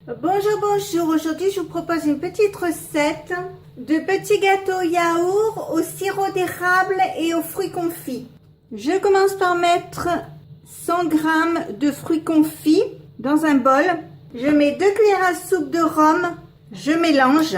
Bonjour, bonjour. Aujourd'hui, je vous propose une petite recette de petits gâteaux yaourt au sirop d'érable et aux fruits confits. Je commence par mettre 100 g de fruits confits dans un bol. Je mets 2 cuillères à soupe de rhum. Je mélange.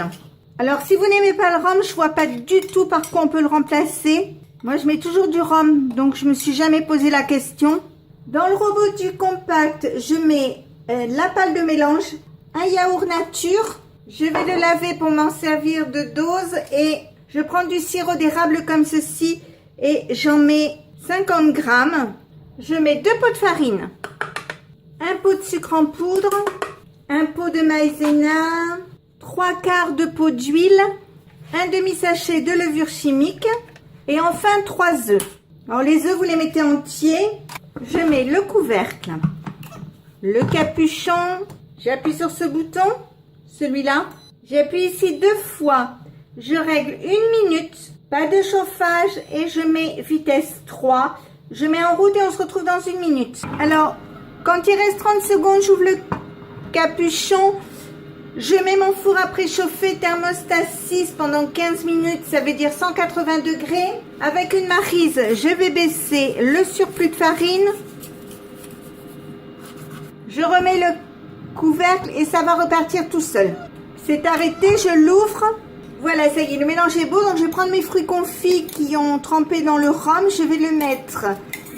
Alors, si vous n'aimez pas le rhum, je vois pas du tout par quoi on peut le remplacer. Moi, je mets toujours du rhum, donc je me suis jamais posé la question. Dans le robot du compact, je mets la pâle de mélange, un yaourt nature. Je vais le laver pour m'en servir de dose et je prends du sirop d'érable comme ceci et j'en mets 50 g. Je mets 2 pots de farine, un pot de sucre en poudre, un pot de maïzena, 3/4 de pot d'huile, un demi-sachet de levure chimique et enfin 3 œufs. Alors les œufs, vous les mettez entiers. Je mets le couvercle, le capuchon, j'appuie sur ce bouton, celui-là. J'appuie ici 2 fois, je règle 1 minute, pas de chauffage et je mets vitesse 3. Je mets en route et on se retrouve dans 1 minute. Alors, quand il reste 30 secondes, j'ouvre le capuchon. Je mets mon four à préchauffer, thermostat 6 pendant 15 minutes, ça veut dire 180 degrés. Avec une maryse, je vais baisser le surplus de farine. Je remets le couvercle et ça va repartir tout seul. C'est arrêté, je l'ouvre. Voilà, ça y est, le mélange est beau. Donc je vais prendre mes fruits confits qui ont trempé dans le rhum. Je vais le mettre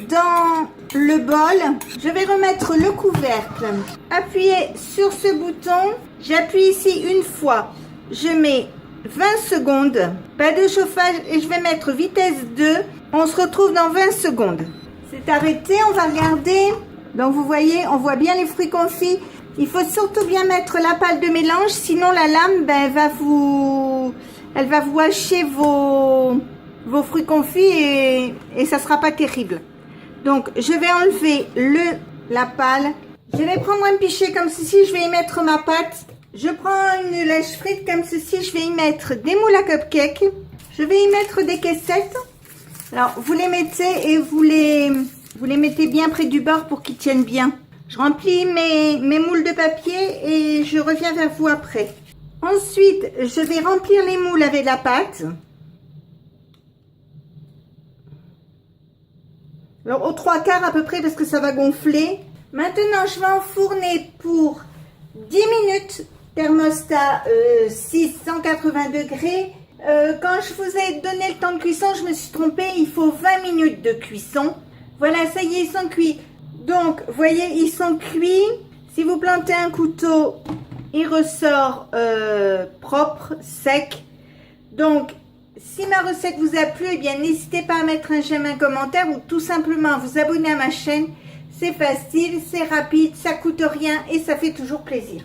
dans le bol. Je vais remettre le couvercle. Appuyez sur ce bouton. J'appuie ici une fois. Je mets 20 secondes. Pas de chauffage et je vais mettre vitesse 2. On se retrouve dans 20 secondes. C'est arrêté, on va regarder. Donc vous voyez, on voit bien les fruits confits. Il faut surtout bien mettre la pâle de mélange, sinon la lame elle va vous hacher vos fruits confits et ça sera pas terrible. Donc je vais enlever la pâle. Je vais prendre un pichet comme ceci, je vais y mettre ma pâte. Je prends une lèche frite comme ceci, je vais y mettre des moules à cupcake. Je vais y mettre des caissettes. Alors vous les mettez et vous les mettez bien près du bord pour qu'ils tiennent bien. Je remplis mes moules de papier et je reviens vers vous après. Ensuite, je vais remplir les moules avec la pâte. Alors, aux 3/4 à peu près parce que ça va gonfler. Maintenant, je vais enfourner pour 10 minutes. Thermostat 6, 180 degrés. Quand je vous ai donné le temps de cuisson, je me suis trompée. Il faut 20 minutes de cuisson. Voilà, ça y est, ils sont cuits. Donc, vous voyez, ils sont cuits. Si vous plantez un couteau, il ressort propre, sec. Donc, si ma recette vous a plu, eh bien, n'hésitez pas à mettre un j'aime, un commentaire ou tout simplement à vous abonner à ma chaîne. C'est facile, c'est rapide, ça coûte rien et ça fait toujours plaisir.